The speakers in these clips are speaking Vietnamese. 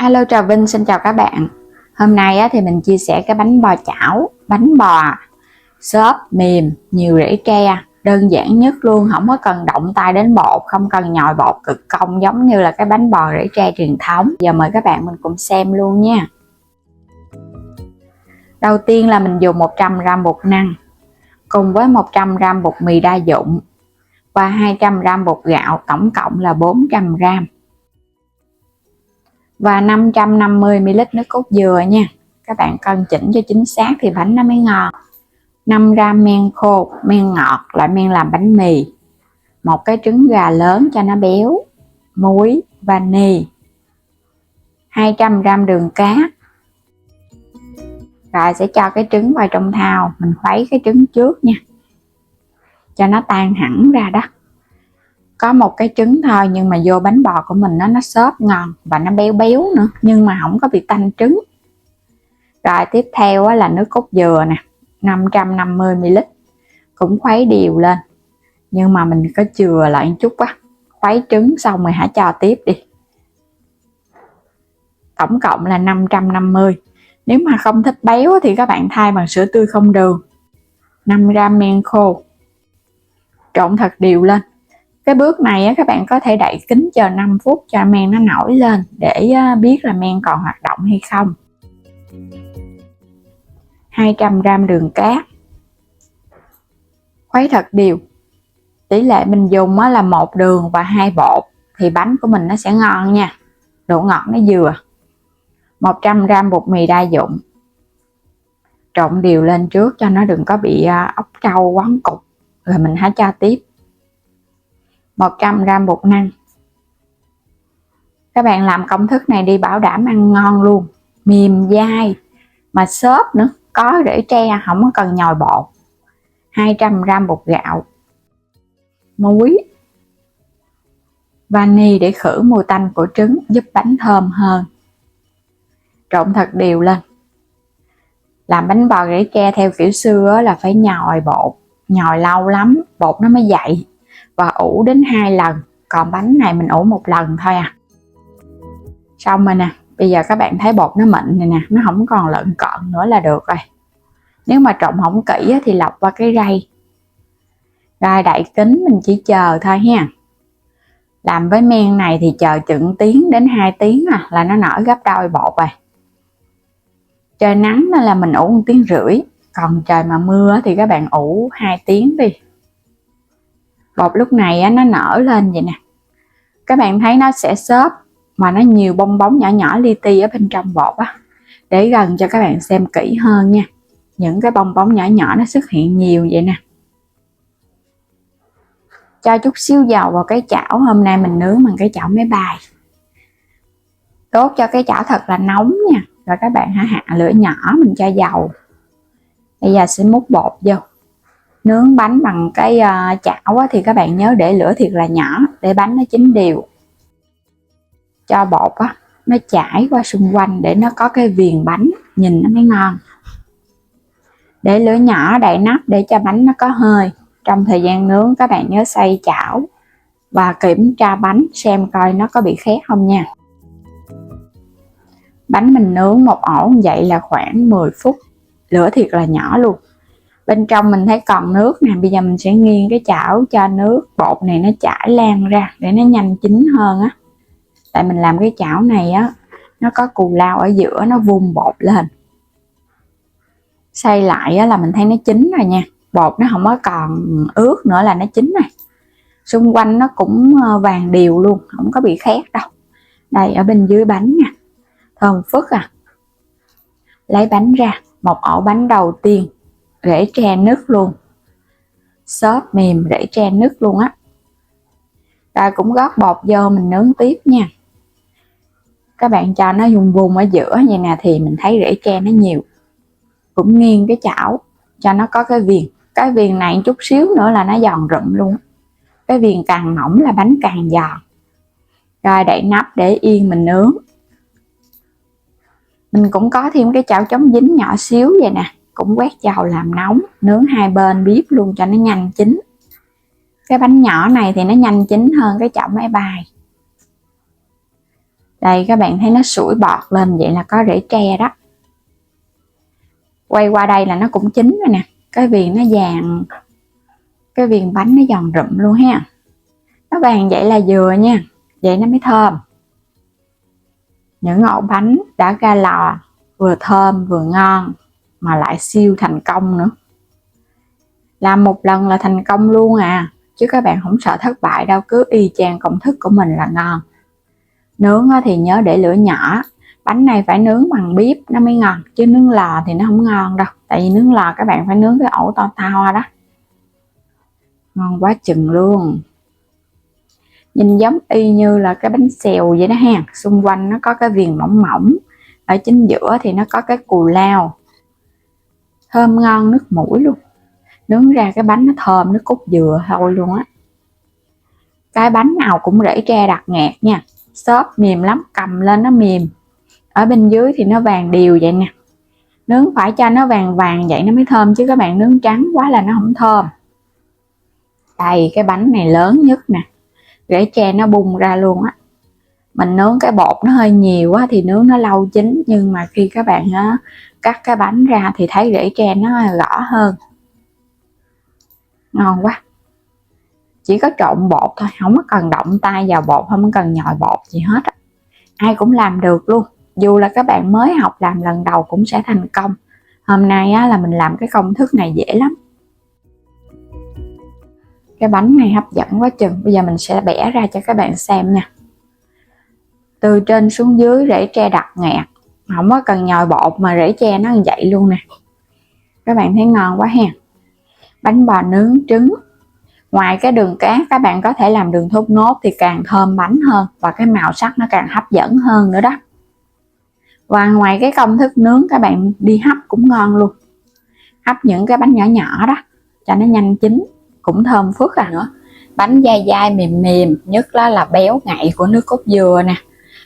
Alo, chào Vinh, xin chào các bạn. Hôm nay thì mình chia sẻ cái bánh bò chảo, bánh bò xốp mềm, nhiều rễ tre, đơn giản nhất luôn, không có cần động tay đến bột, không cần nhồi bột cực công giống như là cái bánh bò rễ tre truyền thống. Giờ mời các bạn mình cùng xem luôn nha. Đầu tiên là mình dùng 100g bột năng cùng với 100g bột mì đa dụng và 200g bột gạo, tổng cộng là 400g. Và 550ml nước cốt dừa nha. Các bạn cân chỉnh cho chính xác thì bánh nó mới ngon. 5g men khô, men ngọt, loại men làm bánh mì. Một cái trứng gà lớn cho nó béo. Muối, vani. 200g đường cát. Rồi sẽ cho cái trứng vào trong thau. Mình khuấy cái trứng trước nha, cho nó tan hẳn ra đó. Có một cái trứng thôi nhưng mà vô bánh bò của mình nó xốp ngon và nó béo béo nữa, nhưng mà không có bị tanh trứng. Rồi tiếp theo là nước cốt dừa nè, 550ml, cũng khuấy đều lên, nhưng mà mình có chừa lại một chút á. Khuấy trứng xong rồi hãy cho tiếp đi. Tổng cộng là 550. Nếu mà không thích béo thì các bạn thay bằng sữa tươi không đường. 5g men khô, trộn thật đều lên. Cái bước này các bạn có thể đậy kính chờ 5 phút cho men nó nổi lên để biết là men còn hoạt động hay không. 200g đường cát, khuấy thật đều. Tỷ lệ mình dùng là 1 đường và 2 bột thì bánh của mình nó sẽ ngon nha, độ ngọt nó vừa. 100g bột mì đa dụng, trộn đều lên trước cho nó đừng có bị ốc trâu quấn cục, rồi mình hãy cho tiếp. 100g bột năng. Các bạn làm công thức này đi, bảo đảm ăn ngon luôn, mềm dai mà xốp nữa, có rễ tre, không có cần nhồi bột. 200g bột gạo, muối, vani để khử mùi tanh của trứng, giúp bánh thơm hơn. Trộn thật đều lên. Làm bánh bò rễ tre theo kiểu xưa là phải nhồi bột, nhồi lâu lắm bột nó mới dậy, và ủ đến 2 lần. Còn bánh này mình ủ 1 lần thôi à. Xong rồi nè, bây giờ các bạn thấy bột nó mịn này nè, nó không còn lợn cợn nữa là được rồi. Nếu mà trộn không kỹ thì lọc qua cái rây. Rồi đậy kính mình chỉ chờ thôi ha. Làm với men này thì chờ chừng tiếng đến 2 tiếng là nó nở gấp đôi bột rồi. Trời nắng nên là mình ủ 1,5 tiếng, còn trời mà mưa thì các bạn ủ 2 tiếng đi. Bột lúc này nó nở lên vậy nè, các bạn thấy nó sẽ xốp mà nó nhiều bong bóng nhỏ nhỏ li ti ở bên trong bột á. Để gần cho các bạn xem kỹ hơn nha, những cái bong bóng nhỏ nhỏ nó xuất hiện nhiều vậy nè. Cho chút xíu dầu vào cái chảo, hôm nay mình nướng bằng cái chảo máy bay. Đốt cho cái chảo thật là nóng nha, rồi các bạn hãy hạ lửa nhỏ, mình cho dầu. Bây giờ sẽ múc bột vô. Nướng bánh bằng cái chảo thì các bạn nhớ để lửa thiệt là nhỏ để bánh nó chín đều. Cho bột nó chảy qua xung quanh để nó có cái viền bánh, nhìn nó mới ngon. Để lửa nhỏ đậy nắp để cho bánh nó có hơi. Trong thời gian nướng các bạn nhớ xoay chảo và kiểm tra bánh xem coi nó có bị khét không nha. Bánh mình nướng một ổ vậy là khoảng 10 phút, lửa thiệt là nhỏ luôn. Bên trong mình thấy còn nước nè, bây giờ mình sẽ nghiêng cái chảo cho nước bột này nó chảy lan ra để nó nhanh chín hơn á. Tại mình làm cái chảo này nó có cù lao ở giữa, nó vung bột lên. Xay lại là mình thấy nó chín rồi nha, bột nó không có còn ướt nữa là nó chín này. Xung quanh nó cũng vàng đều luôn, không có bị khét đâu. Đây ở bên dưới bánh nha, thơm phức à. Lấy bánh ra, một ổ bánh đầu tiên, rễ tre nứt luôn, xốp mềm rễ tre nứt luôn á. Rồi cũng gót bột vô mình nướng tiếp nha. Các bạn cho nó vùng vùng ở giữa vậy nè thì mình thấy rễ tre nó nhiều. Cũng nghiêng cái chảo cho nó có cái viền. Cái viền này chút xíu nữa là nó giòn rụm luôn. Cái viền càng mỏng là bánh càng giòn. Rồi đậy nắp để yên mình nướng. Mình cũng có thêm cái chảo chống dính nhỏ xíu vậy nè, cũng quét dầu làm nóng, nướng hai bên bếp luôn cho nó nhanh chín. Cái bánh nhỏ này thì nó nhanh chín hơn cái chảo máy bay. Đây các bạn thấy nó sủi bọt lên, vậy là có rễ tre đó. Quay qua đây là nó cũng chín rồi nè, cái viền nó vàng, cái viền bánh nó giòn rụm luôn ha. Nó vàng vậy là vừa nha, vậy nó mới thơm. Những ổ bánh đã ra lò vừa thơm vừa ngon mà lại siêu thành công nữa. Làm một lần là thành công luôn à, chứ các bạn không sợ thất bại đâu, cứ y chang công thức của mình là ngon. Nướng thì nhớ để lửa nhỏ, bánh này phải nướng bằng bếp nó mới ngon, chứ nướng lò thì nó không ngon đâu. Tại vì nướng lò các bạn phải nướng cái ổ to to đó. Ngon quá chừng luôn. Nhìn giống y như là cái bánh xèo vậy đó ha, xung quanh nó có cái viền mỏng mỏng, ở chính giữa thì nó có cái cù lao, thơm ngon nước mũi luôn. Nướng ra cái bánh nó thơm nước cốt dừa thôi luôn á. Cái bánh nào cũng rễ tre đặc ngạt nha, xốp mềm lắm, cầm lên nó mềm. Ở bên dưới thì nó vàng đều vậy nè. Nướng phải cho nó vàng vàng vậy nó mới thơm, chứ các bạn nướng trắng quá là nó không thơm. Đây cái bánh này lớn nhất nè, rễ tre nó bung ra luôn á. Mình nướng cái bột nó hơi nhiều quá thì nướng nó lâu chín, nhưng mà khi các bạn cắt cái bánh ra thì thấy rễ tre nó rõ hơn. Ngon quá. Chỉ có trộn bột thôi, không có cần động tay vào bột, không có cần nhồi bột gì hết á. Ai cũng làm được luôn, dù là các bạn mới học làm lần đầu cũng sẽ thành công. Hôm nay là mình làm cái công thức này dễ lắm. Cái bánh này hấp dẫn quá chừng. Bây giờ mình sẽ bẻ ra cho các bạn xem nha. Từ trên xuống dưới rễ tre đặc ngạt, không có cần nhồi bột mà rễ tre nó như vậy luôn nè. Các bạn thấy ngon quá ha. Bánh bò nướng trứng. Ngoài cái đường cát các bạn có thể làm đường thốt nốt thì càng thơm bánh hơn, và cái màu sắc nó càng hấp dẫn hơn nữa đó. Và ngoài cái công thức nướng, các bạn đi hấp cũng ngon luôn. Hấp những cái bánh nhỏ nhỏ đó cho nó nhanh chín, cũng thơm phức nữa. Bánh dai dai mềm mềm, nhất là béo ngậy của nước cốt dừa nè.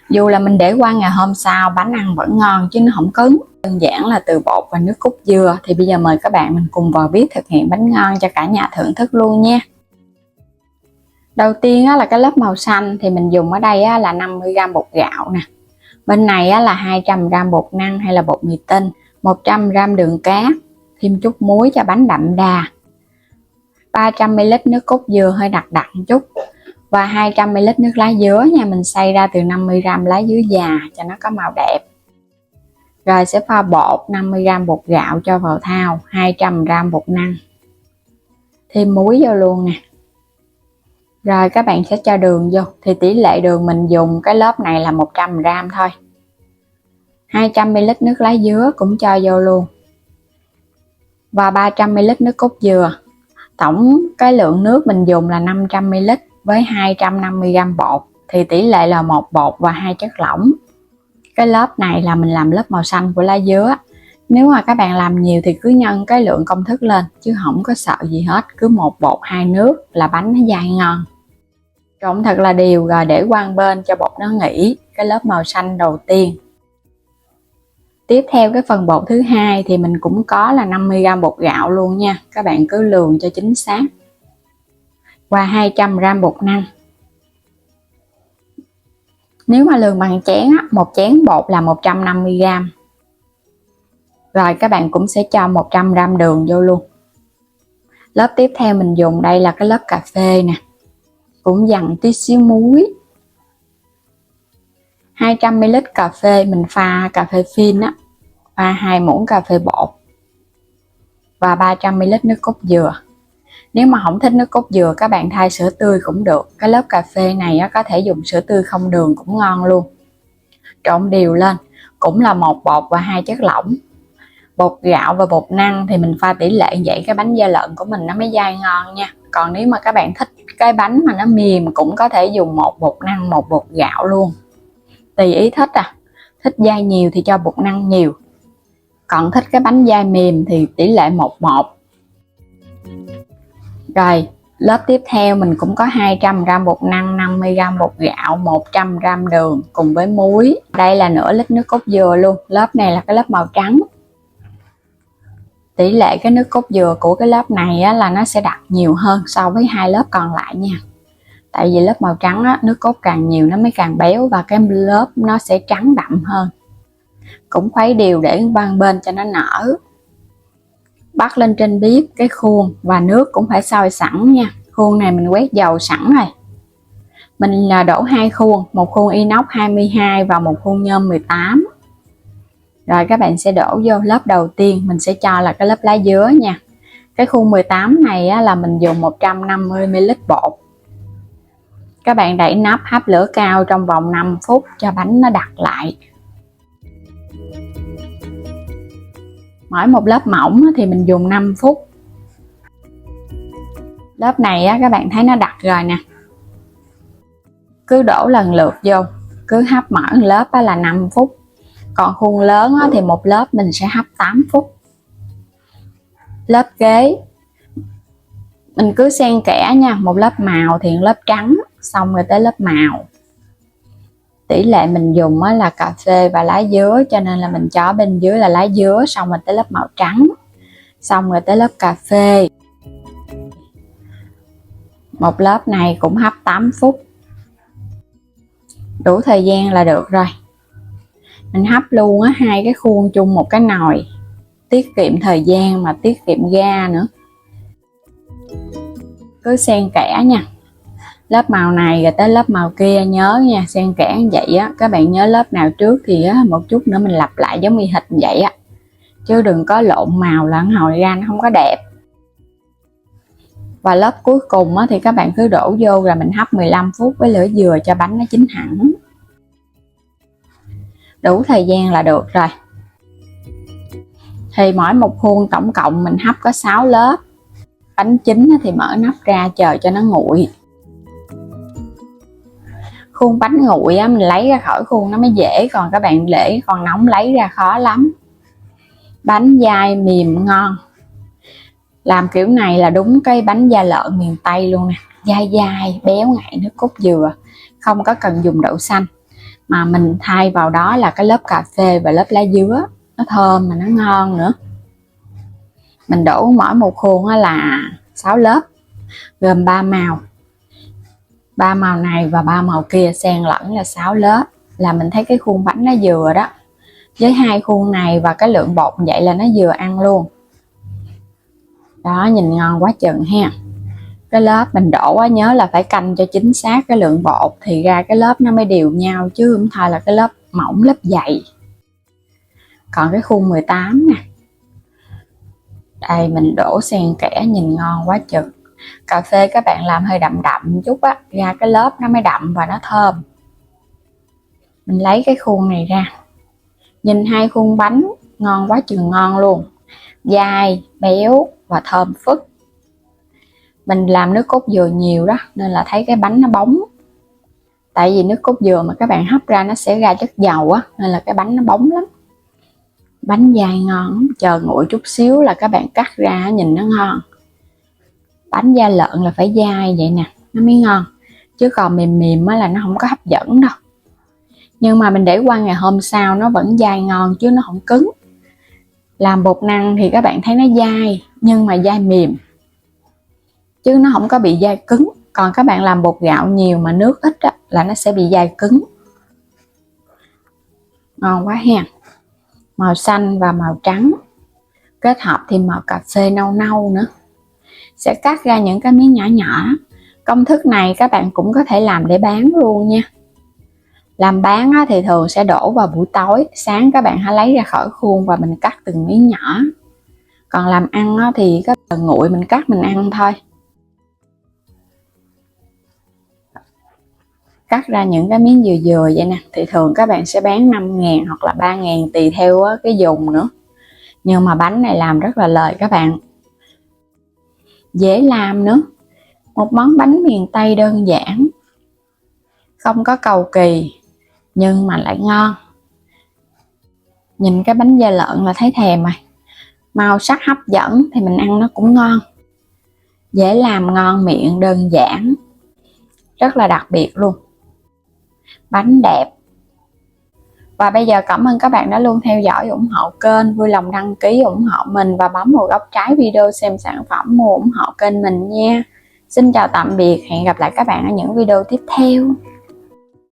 Dù là mình để qua ngày hôm sau bánh ăn vẫn ngon chứ nó không cứng. Đơn giản là từ bột và nước cốt dừa. Thì bây giờ mời các bạn mình cùng vào bếp thực hiện bánh ngon cho cả nhà thưởng thức luôn nha. Đầu tiên là cái lớp màu xanh thì mình dùng ở đây là 50g bột gạo nè. Bên này là 200g bột năng hay là bột mì tinh, 100g đường cát, thêm chút muối cho bánh đậm đà, 300ml nước cốt dừa hơi đặc đặc một chút, và 200ml nước lá dứa nha. Mình xay ra từ 50g lá dứa già cho nó có màu đẹp. Rồi sẽ pha bột 50g bột gạo cho vào thau, 200g bột năng, thêm muối vô luôn nè. Rồi các bạn sẽ cho đường vô, thì tỷ lệ đường mình dùng cái lớp này là 100g thôi. 200ml nước lá dứa cũng cho vô luôn, và 300ml nước cốt dừa. Tổng cái lượng nước mình dùng là 500ml với 250g bột, thì tỷ lệ là 1 bột và 2 chất lỏng. Cái lớp này là mình làm lớp màu xanh của lá dứa. Nếu mà các bạn làm nhiều thì cứ nhân cái lượng công thức lên, chứ không có sợ gì hết, cứ 1 bột 2 nước là bánh nó dai ngon. Trộn thật là đều rồi để qua bên cho bột nó nghỉ cái lớp màu xanh đầu tiên. Tiếp theo cái phần bột thứ hai thì mình cũng có là 50g bột gạo luôn nha. Các bạn cứ lường cho chính xác. Và 200g bột năng. Nếu mà lường bằng chén một chén bột là 150g. Rồi các bạn cũng sẽ cho 100g đường vô luôn. Lớp tiếp theo mình dùng đây là cái lớp cà phê nè, cũng dặn tí xíu muối. 200ml cà phê mình pha cà phê phin pha 2 muỗng cà phê bột, và 300ml nước cốt dừa. Nếu mà không thích nước cốt dừa các bạn thay sữa tươi cũng được. Cái lớp cà phê này có thể dùng sữa tươi không đường cũng ngon luôn. Trộn đều lên, cũng là 1 bột và 2 chất lỏng. Bột gạo và bột năng thì mình pha tỷ lệ vậy cái bánh da lợn của mình nó mới dai ngon nha. Còn nếu mà các bạn thích cái bánh mà nó mềm cũng có thể dùng 1 bột năng 1 bột gạo luôn, tùy ý thích. Thích dai nhiều thì cho bột năng nhiều, còn thích cái bánh dai mềm thì tỷ lệ 1:1. Rồi lớp tiếp theo mình cũng có 200g bột năng, 50g bột gạo, 100g đường cùng với muối. Đây là nửa lít nước cốt dừa luôn. Lớp này là cái lớp màu trắng. Tỷ lệ cái nước cốt dừa của cái lớp này là nó sẽ đặc nhiều hơn so với 2 lớp còn lại nha. Tại vì lớp màu trắng á, nước cốt càng nhiều nó mới càng béo và cái lớp nó sẽ trắng đậm hơn. Cũng khuấy đều để ban bên cho nó nở. Bắt lên trên bếp cái khuôn và nước cũng phải sôi sẵn nha. Khuôn này mình quét dầu sẵn rồi. Mình là đổ 2 khuôn, một khuôn inox 22 và một khuôn nhôm 18. Rồi các bạn sẽ đổ vô lớp đầu tiên, mình sẽ cho là cái lớp lá dứa nha. Cái khuôn 18 này á, là mình dùng 150ml bột. Các bạn đậy nắp hấp lửa cao trong vòng 5 phút cho bánh nó đặc lại. Mỗi một lớp mỏng thì mình dùng 5 phút. Lớp này á, các bạn thấy nó đặc rồi nè. Cứ đổ lần lượt vô, cứ hấp mở lớp là 5 phút. Còn khuôn lớn thì một lớp mình sẽ hấp 8 phút. Lớp kế mình cứ xen kẽ nha, một lớp màu thì lớp trắng, xong rồi tới lớp màu. Tỷ lệ mình dùng là cà phê và lá dứa, cho nên là mình cho bên dưới là lá dứa, xong rồi tới lớp màu trắng, xong rồi tới lớp cà phê. Một lớp này cũng hấp 8 phút. Đủ thời gian là được rồi. Mình hấp luôn hai cái khuôn chung một cái nồi, tiết kiệm thời gian mà tiết kiệm ga nữa. Cứ xen kẽ nha, lớp màu này rồi tới lớp màu kia, nhớ nha, xen kẽ như vậy á. Các bạn nhớ lớp nào trước thì một chút nữa mình lặp lại giống như hệt vậy á, chứ đừng có lộn màu là hồi ra nó không có đẹp. Và lớp cuối cùng thì các bạn cứ đổ vô rồi mình hấp 15 phút với lửa vừa cho bánh nó chín hẳn. Đủ thời gian là được rồi. Thì mỗi một khuôn tổng cộng mình hấp có 6 lớp. Bánh chín thì mở nắp ra chờ cho nó nguội. Khuôn bánh nguội mình lấy ra khỏi khuôn nó mới dễ, còn các bạn để còn nóng lấy ra khó lắm. Bánh dai mềm ngon. Làm kiểu này là đúng cái bánh da lợn miền Tây luôn nè, dai dai béo ngậy nước cốt dừa, không có cần dùng đậu xanh, mà mình thay vào đó là cái lớp cà phê và lớp lá dứa, nó thơm mà nó ngon nữa. Mình đổ mỗi một khuôn là 6 lớp, gồm 3 màu. 3 màu này và 3 màu kia xen lẫn là 6 lớp, là mình thấy cái khuôn bánh nó vừa đó. Với hai khuôn này và cái lượng bột vậy là nó vừa ăn luôn. Đó, nhìn ngon quá chừng ha. Cái lớp mình đổ nhớ là phải canh cho chính xác cái lượng bột thì ra cái lớp nó mới đều nhau, chứ không thôi là cái lớp mỏng lớp dày. Còn cái khuôn 18 nè, đây mình đổ xen kẽ nhìn ngon quá chừng. Cà phê các bạn làm hơi đậm đậm chút á, ra cái lớp nó mới đậm và nó thơm. Mình lấy cái khuôn này ra, nhìn hai khuôn bánh ngon quá chừng ngon luôn, dai béo và thơm phức. Mình làm nước cốt dừa nhiều đó nên là thấy cái bánh nó bóng. Tại vì nước cốt dừa mà các bạn hấp ra nó sẽ ra chất dầu á, nên là cái bánh nó bóng lắm. Bánh dai ngon, chờ nguội chút xíu là các bạn cắt ra nhìn nó ngon. Bánh da lợn là phải dai vậy nè, nó mới ngon. Chứ còn mềm mềm là nó không có hấp dẫn đâu. Nhưng mà mình để qua ngày hôm sau nó vẫn dai ngon chứ nó không cứng. Làm bột năng thì các bạn thấy nó dai, nhưng mà dai mềm, chứ nó không có bị dai cứng. Còn các bạn làm bột gạo nhiều mà nước ít á, là nó sẽ bị dai cứng. Ngon quá ha. Màu xanh và màu trắng kết hợp thêm màu cà phê nâu nâu nữa, sẽ cắt ra những cái miếng nhỏ nhỏ. Công thức này các bạn cũng có thể làm để bán luôn nha. Làm bán thì thường sẽ đổ vào buổi tối, sáng các bạn hãy lấy ra khỏi khuôn và mình cắt từng miếng nhỏ. Còn làm ăn thì các bạn nguội mình cắt mình ăn thôi. Cắt ra những cái miếng vừa vừa vậy nè, thì thường các bạn sẽ bán 5.000 hoặc là 3.000 tùy theo cái dùng nữa. Nhưng mà bánh này làm rất là lời các bạn, dễ làm nữa. Một món bánh miền Tây đơn giản, không có cầu kỳ nhưng mà lại ngon. Nhìn cái bánh da lợn là thấy thèm rồi. Màu sắc hấp dẫn thì mình ăn nó cũng ngon. Dễ làm, ngon miệng, đơn giản, rất là đặc biệt luôn. Bánh đẹp. Và bây giờ cảm ơn các bạn đã luôn theo dõi, ủng hộ kênh. Vui lòng đăng ký ủng hộ mình và bấm vào góc trái video xem sản phẩm mua ủng hộ kênh mình nha. Xin chào tạm biệt, hẹn gặp lại các bạn ở những video tiếp theo.